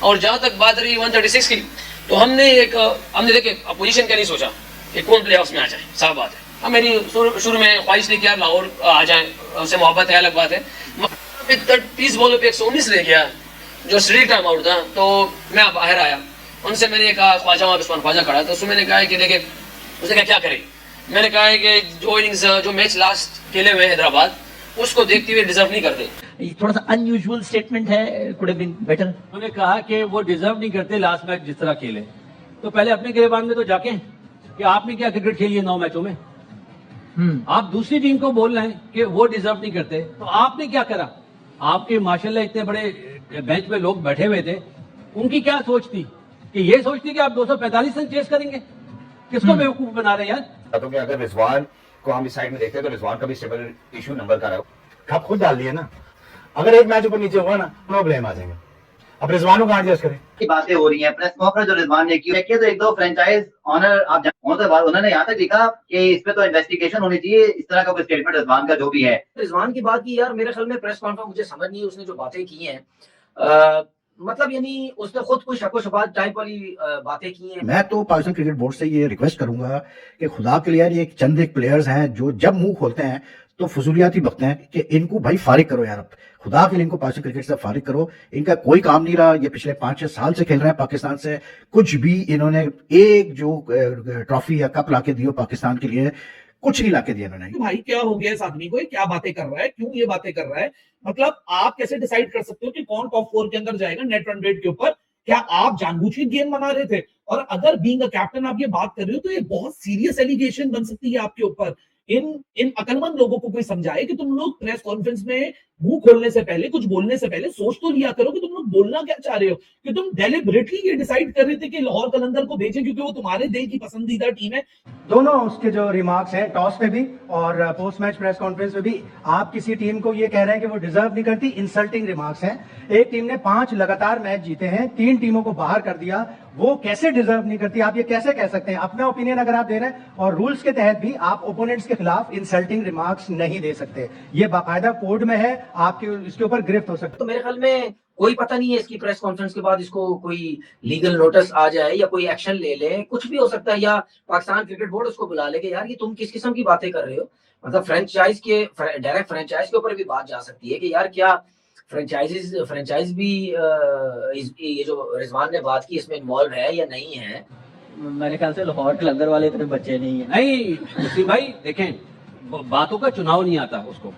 और जहां तक बात रही 136 की, तो हमने देखे अपोजिशन का नहीं सोचा कि कौन प्ले ऑफ में आ जाए, साफ बात है। हाँ, मेरी शुरू में ख्वाहिश थी कि यार लाहौर आ जाए, उनसे मोहब्बत है, अलग बात है। 30 बॉलों पे 119 रह गया, जो स्ट्रीट टाइम आउट था, तो मैं बाहर आया, उनसे मैंने कहा, ख्वाजा वहाँ उस्मान ख्वाजा खड़ा था, उसमें मैंने कहा कि देखे, उसने कहा क्या करे, मैंने कहा है कि जो इनिंग्स जो मैच लास्ट खेले हुए हैदराबाद, उसको देखते हुए डिजर्व नहीं करते। थोड़ा सा अनयूजुअल स्टेटमेंट है, कुड हैव बीन बेटर। उन्होंने कहा कि वो डिजर्व नहीं करते लास्ट मैच जिस तरह खेले, तो पहले अपने गिरेबान में तो जाके कि आपने क्या क्रिकेट खेली है 9 मैचों में। आप दूसरी टीम को बोल रहे हैं कि वो डिजर्व नहीं करते, तो आपने क्या करा? आपके माशाल्लाह इतने बड़े बेंच पे लोग बैठे हुए थे, उनकी क्या सोच थी कि ये सोचती कि आप 245 रन चेस करेंगे? किसको बेवकूफ बना रहे हैं यार? तो अगर रिजवान को हम इस साइड में देखते हैं तो रिजवान का भी स्टेबल इशू नंबर का रहा है। आप खुद डाल दिए ना, अगर एक मैच ऊपर नीचे हुआ ना प्रॉब्लम आ जाएंगे। अब रिजवान को कहाँ एडजस्ट करें की बातें हो रही हैं। प्रेस कॉन्फ्रेंस जो रिजवान ने की है, तो एक दो फ्रेंचाइज ऑनर आप जानते हो, उन्होंने यहाँ तक लिखा कि इस पे तो इन्वेस्टिगेशन होनी चाहिए, इस तरह का कोई स्टेटमेंट रिजवान का जो भी है। रिजवान की बात की यार, मेरे ख्याल में प्रेस कॉन्फ्रेंस मुझे समझ नहीं है उसने जो बातें की हैं, मतलब यानी उसने खुद कोई शको शबात टाइप वाली बातें की हैं। मैं तो पाकिस्तान क्रिकेट बोर्ड से ये रिक्वेस्ट करूंगा कि खुदा के लिए यार, ये चंद एक प्लेयर्स हैं जो जब मुंह खोलते हैं तो फजूलियाती बकते हैं कि इनको भाई फारिग करो यार, खुदा के लिए इनको पाकिस्तान क्रिकेट से फारिग करो। इनका कोई काम नहीं रहा, ये पिछले 5-6 साल से खेल रहे हैं पाकिस्तान से, कुछ भी इन्होंने एक जो ट्रॉफी या कप लाके दियो पाकिस्तान के लिए, कुछ नहीं लाके दिया इन्होंने। भाई क्या हो गया इस आदमी को, क्या बातें कर रहा है, क्यों ये बातें कर रहा है? मतलब आप कैसे डिसाइड कर सकते हो कि कौन टॉप 4 के अंदर जाएगा नेट रन रेट के ऊपर? क्या आप जानबूझ के गेम बना रहे थे? और अगर बीइंग अ कैप्टन आप ये बात कर रहे हो तो ये बहुत सीरियस एलिगेशन बन सकती है आपके ऊपर। इन अकलमंद लोगों को कोई समझाए कि तुम लोग प्रेस कॉन्फ्रेंस में मुंह खोलने से पहले, कुछ बोलने से पहले सोच तो लिया करो कि तुम लोग बोलना क्या चाह रहे हो। कि तुम डेलिबरेटली ये डिसाइड कर रहे थे कि लाहौर कलंदर को भेजें क्योंकि वो तुम्हारे दिल की पसंदीदा टीम है। दोनों उसके जो रिमार्क्स हैं टॉस पे भी और पोस्ट मैच प्रेस कॉन्फ्रेंस में भी, आप किसी टीम को ये कह रहे हैं कि वो डिजर्व नहीं करती, इंसल्टिंग रिमार्क्स हैं। एक टीम ने 5 लगातार मैच जीते हैं, 3 टीमों को बाहर कर दिया, वो कैसे डिजर्व नहीं करती? आप ये कैसे कह सकते हैं? अपना ओपिनियन अगर आप दे रहे हैं और रूल्स के तहत भी आप ओपोनेंट्स के खिलाफ इंसल्टिंग रिमार्क्स नहीं दे सकते, ये बाकायदा कोड में है, आपके इसके ऊपर गिरफ्त हो सकती है। तो मेरे ख्याल में कोई पता नहीं है इसकी प्रेस कॉन्फ्रेंस के बाद इसको कोई लीगल नोटिस आ जाए या कोई एक्शन ले ले, कुछ भी हो सकता है, या पाकिस्तान क्रिकेट बोर्ड उसको बुला ले कि यार ये तुम किस किस्म की बातें कर रहे हो। मतलब डायरेक्ट फ्रेंचाइज के ऊपर भी बात जा सकती है कि यार क्या फ्रेंचाइज भी ये जो रिजवान ने बात की इसमें इन्वॉल्व है या नहीं है। मेरे ख्याल से लाहौर कलंदर वाले इतने बच्चे नहीं है। नहीं नसीम भाई, देखें बातों का चुनाव नहीं आता उसको,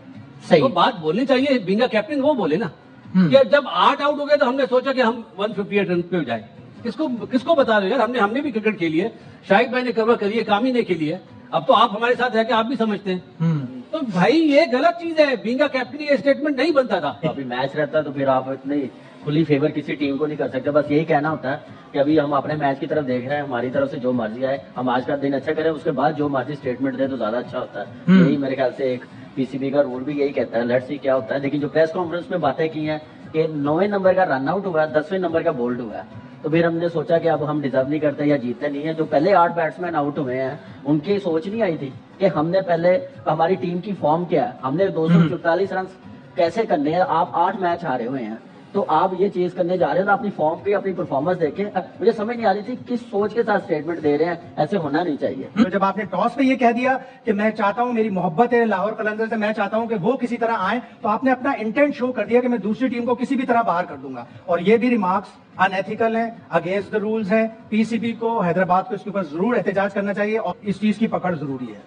सही तो बात बोलनी चाहिए, बीइंग अ कैप्टन वो बोले ना कि जब 8 आउट हो गए तो हमने सोचा कि हम 158 रन पे जाए। किसको बता रहे हो यार, हमने भी क्रिकेट खेली है, शाहिद भाई ने कवर करी है, कामी ने खेली है, अब तो आप हमारे साथ है कि आप भी समझते हैं। तो भाई ये गलत चीज है, बीइंग अ कैप्टन ये स्टेटमेंट नहीं बनता था। अभी मैच रहता है तो फिर आप इतनी फुली फेवर किसी टीम को नहीं कर सकते। बस यही कहना होता है कि अभी हम अपने मैच की तरफ देख रहे हैं, हमारी तरफ से जो मर्जी आए, हम आज का दिन अच्छा करें, उसके बाद जो मर्जी स्टेटमेंट दे तो ज्यादा अच्छा होता है। यही मेरे ख्याल से एक पीसीबी का रूल भी यही कहता है। लेट्स सी क्या होता है। लेकिन जो प्रेस कॉन्फ्रेंस में बातें की हैं कि 9वें नंबर का रन आउट हुआ है, 10वें नंबर का बोल्ड हुआ है, तो फिर हमने सोचा कि अब हम डिजर्व नहीं करते या जीतते नहीं है। जो पहले 8 बैट्समैन आउट हुए हैं उनकी सोच नहीं आई थी कि हमने पहले हमारी टीम की फॉर्म क्या है, हमने 244 रन कैसे करने हैं। आप 8 मैच हारे हुए हैं, तो आप ये चीज करने जा रहे हैं, तो अपनी फॉर्म पे अपनी परफॉर्मेंस देखें। मुझे समझ नहीं आ रही थी किस सोच के साथ स्टेटमेंट दे रहे हैं, ऐसे होना नहीं चाहिए। तो जब आपने टॉस पे ये कह दिया कि मैं चाहता हूं, मेरी मोहब्बत है लाहौर कलंदर से, मैं चाहता हूं कि वो किसी तरह आए, तो आपने अपना इंटेंट शो कर दिया कि मैं दूसरी टीम को किसी भी तरह बाहर कर दूंगा। और ये भी रिमार्क्स अनएथिकल हैं, अगेंस्ट द रूल्स हैं। पीसीबी को, हैदराबाद को इसके ऊपर जरूर एहतजाज करना चाहिए और इस चीज की पकड़ जरूरी है।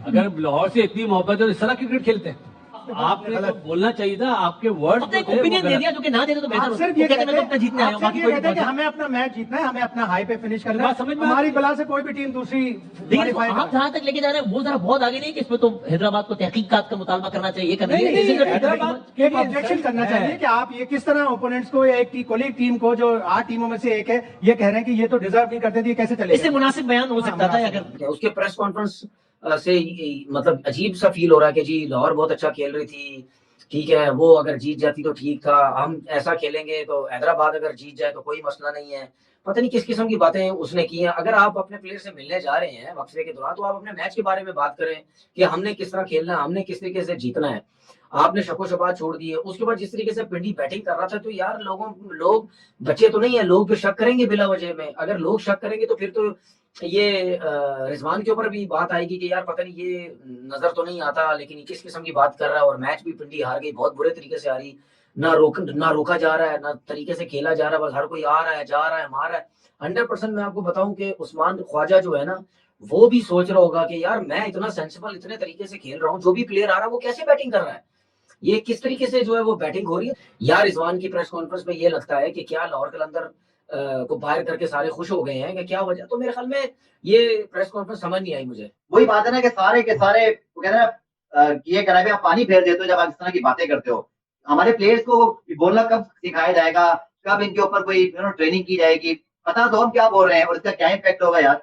अगर लाहौर से इतनी मोहब्बत है तो इस तरह क्रिकेट खेलते हैं, आपने तो बोलना चाहिए था, आपके वर्ड ओपिनियन दे दिया जो कि ना दे तो बेहतर होता है। कहते हैं मैं तो अपना जीतने आया हूं, बाकी कोई कहते हैं कि हमें अपना मैच जीतना है, हमें अपना हाई पे फिनिश करना है, समझ में हमारी बला से कोई भी टीम दूसरी लेकिन आप जहां तक लेके जा रहे हैं वो जरा बहुत आगे नहीं कि इसमें तो हैदराबाद को तहकीकात का मुतालबा करना चाहिए, ये करना चाहिए। हैदराबाद के ऑब्जेक्शन करना चाहिए कि आप ये किस तरह ओपोनेंट्स को या एक कोलीग टीम को जो 8 टीमों में से एक है ये कह रहे हैं कि ये तो डिजर्व नहीं करते थे, ये कैसे चलेगा? इससे मुनासिब बयान हो सकता था अगर उसके प्रेस कॉन्फ्रेंस से मतलब अजीब सा फील हो रहा है कि जी लाहौर बहुत अच्छा खेल रही थी, ठीक है, वो अगर जीत जाती तो ठीक था, हम ऐसा खेलेंगे तो हैदराबाद अगर जीत जाए तो कोई मसला नहीं है। पता नहीं किस किस्म की बातें उसने की हैं। अगर आप अपने प्लेयर से मिलने जा रहे हैं वक्फे के दौरान तो आप अपने मैच के बारे में बात करें कि हमने किस तरह खेलना है, हमने किस तरीके से जीतना है। आपने शको शबात छोड़ दी है। उसके बाद जिस तरीके से पिंडी बैटिंग कर रहा था, तो यार लोग बच्चे तो नहीं है, लोग फिर शक करेंगे बिला वजह में। अगर लोग शक करेंगे तो फिर तो ये रिजवान के ऊपर भी बात आएगी कि यार पता नहीं ये नजर तो नहीं आता, लेकिन ये किस किस्म की बात कर रहा है। और मैच भी पिंडी हार गई, बहुत बुरे तरीके से हारी, ना रोका जा रहा है, ना तरीके से खेला जा रहा है, बस हर कोई आ रहा है, जा रहा है, मार रहा है। 100% मैं आपको बताऊं कि उस्मान ख्वाजा जो है ना, वो भी सोच रहा होगा कि यार मैं इतना सेंसिबल इतने तरीके से खेल रहा हूँ, जो भी प्लेयर आ रहा है वो कैसे बैटिंग कर रहा है, ये किस तरीके से जो है वो बैटिंग हो रही है। यार रिजवान की प्रेस कॉन्फ्रेंस में ये लगता है कि क्या लाहौर कलंदर को बाहर करके सारे खुश हो गए हैं कि क्या वजह, तो मेरे ख्याल में ये प्रेस कॉन्फ्रेंस समझ नहीं आई मुझे। वही बात है ना कि सारे के सारे वो कहते हैं ना, ये कह रहा है आप पानी फेर देते हो जब आप इस तरह की बातें करते हो। हमारे प्लेयर्स को बोलना कब सिखाया जाएगा, कब इनके ऊपर कोई ट्रेनिंग की जाएगी, पता तो हम क्या बोल रहे हैं और इसका क्या इम्पैक्ट होगा यार।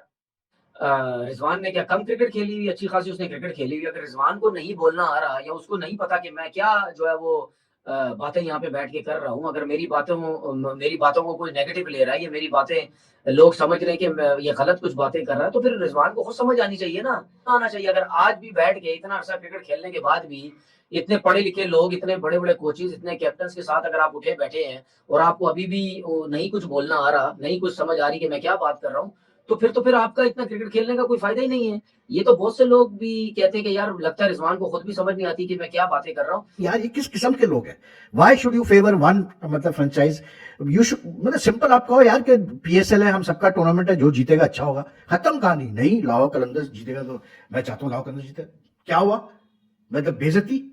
रिजवान ने क्या कम क्रिकेट खेली हुई, अच्छी खासी उसने क्रिकेट खेली हुई। अगर रिजवान को नहीं बोलना आ रहा या उसको नहीं पता कि मैं क्या जो है वो बातें यहाँ पे बैठ के कर रहा हूँ, अगर मेरी बातों को कोई नेगेटिव ले रहा है, या मेरी बातें लोग समझ रहे हैं कि ये गलत कुछ बातें कर रहा है, तो फिर रिजवान को खुद समझ आनी चाहिए ना, आना चाहिए। अगर आज भी बैठ के इतना अर्सा क्रिकेट खेलने के बाद भी इतने पढ़े लिखे लोग, इतने बड़े बड़े कोचेज, इतने कैप्टन के साथ अगर आप उठे बैठे हैं और आपको अभी भी नहीं कुछ बोलना आ रहा, नहीं कुछ समझ आ रही कि मैं क्या बात कर रहा हूँ, तो फिर आपका इतना क्रिकेट खेलने का कोई फायदा ही नहीं है। ये तो बहुत से लोग भी कहते हैं कि यार लगता है रिजवान को खुद भी समझ नहीं आती कि मैं क्या बातें कर रहा हूँ। यार ये किस किस्म के लोग हैं? Why should you favour one मतलब फ्रेंचाइज? यू शुड मतलब सिंपल आप कहो यार कि PSL है, हम सबका टूर्नामेंट है, जो जीतेगा अच्छा होगा, खत्म कहानी। नहीं, लाहौर कलंदर्स जीतेगा तो मैं चाहता हूँ लाहौर कलंदर्स जीते। क्या हुआ? मतलब बेइज्जती।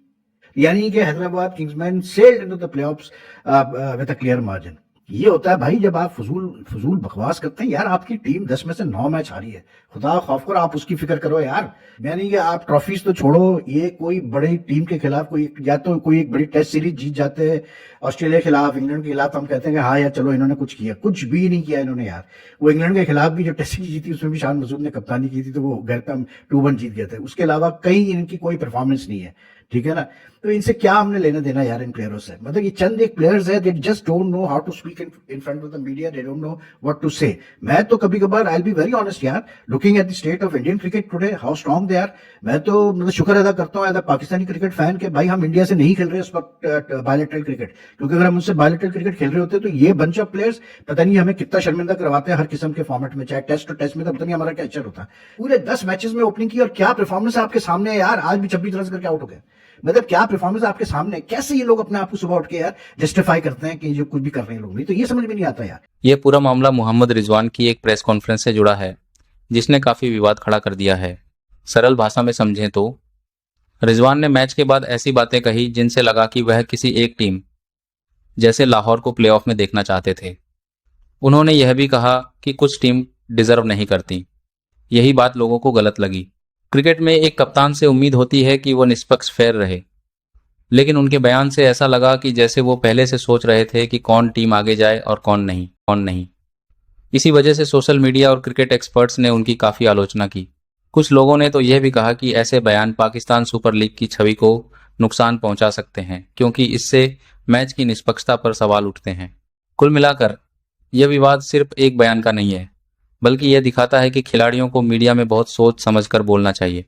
यानी कि Hyderabad Kingsman sailed into the playoffs with a clear margin. ये होता है भाई जब आप फजूल बकवास करते हैं। यार आपकी टीम 10 में से 9 मैच हारी है, खुदा खौफ करो, आप उसकी फिक्र करो यार। यानी कि आप ट्रॉफीज तो छोड़ो, ये कोई बड़ी टीम के खिलाफ कोई या तो कोई एक बड़ी टेस्ट सीरीज जीत जाते हैं ऑस्ट्रेलिया के खिलाफ, इंग्लैंड के खिलाफ, हम कहते हैं कि हाँ यार चलो इन्होंने कुछ किया, कुछ भी नहीं किया इन्होंने यार। वो इंग्लैंड के खिलाफ भी जो टेस्ट सीरीज जीती उसमें भी शान मसूद ने कप्तानी की थी, तो वो घर पे हम 2-1 जीत गए थे। उसके अलावा कहीं इनकी कोई परफॉर्मेंस नहीं है, ठीक है ना। तो इनसे क्या हमने लेना देना यार इन प्लेयरों से? मतलब ये चंद एक प्लेयर्स है, they just don't know how to speak in front of the media, they don't know what to say. मैं तो कभी कभार I will be very honest यार, looking at the state of Indian cricket today, how strong they are, मैं तो मतलब शुक्र अदा करता हूँ as a Pakistani cricket fan के भाई हम इंडिया से नहीं खेल रहे इस वक्त बायलैटरल क्रिकेट। क्योंकि अगर हम उनसे बायलैटरल क्रिकेट खेल रहे होते तो ये बंच ऑफ प्लेयर्स पता नहीं हमें कितना शर्मिंदा करवाते हैं हर किस्म के फॉर्मेट में, चाहे टेस्ट और टेस्ट में, तो पता नहीं हमारा क्या अच्छा होता। पूरे 10 मैचेस में ओपनिंग की और क्या परफॉर्मेंस आपके सामने है यार। आज भी 26 रन करके आउट हो गए, मतलब क्या परफॉर्मेंस आपके सामने। कैसे ये लोग अपने आप को सुबह उठ के यार जस्टिफाई करते हैं कि जो कुछ भी कर रहे हैं लोग, नहीं तो ये समझ में नहीं आता यार। ये पूरा मामला मोहम्मद रिजवान की एक प्रेस कॉन्फ्रेंस से जुड़ा है जिसने काफी विवाद खड़ा कर दिया है। सरल भाषा में समझें तो रिजवान ने मैच के बाद ऐसी बातें कही जिनसे लगा कि वह किसी एक टीम जैसे लाहौर को प्लेऑफ में देखना चाहते थे। उन्होंने यह भी कहा कि कुछ टीम डिजर्व नहीं करती। यही बात लोगों को गलत लगी। क्रिकेट में एक कप्तान से उम्मीद होती है कि वो निष्पक्ष फेयर रहे, लेकिन उनके बयान से ऐसा लगा कि जैसे वो पहले से सोच रहे थे कि कौन टीम आगे जाए और कौन नहीं। इसी वजह से सोशल मीडिया और क्रिकेट एक्सपर्ट्स ने उनकी काफ़ी आलोचना की। कुछ लोगों ने तो यह भी कहा कि ऐसे बयान पाकिस्तान सुपर लीग की छवि को नुकसान पहुंचा सकते हैं, क्योंकि इससे मैच की निष्पक्षता पर सवाल उठते हैं। कुल मिलाकर यह विवाद सिर्फ एक बयान का नहीं है, बल्कि यह दिखाता है कि खिलाड़ियों को मीडिया में बहुत सोच समझकर बोलना चाहिए।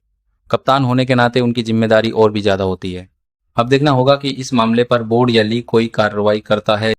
कप्तान होने के नाते उनकी जिम्मेदारी और भी ज़्यादा होती है। अब देखना होगा कि इस मामले पर बोर्ड या लीग कोई कार्रवाई करता है।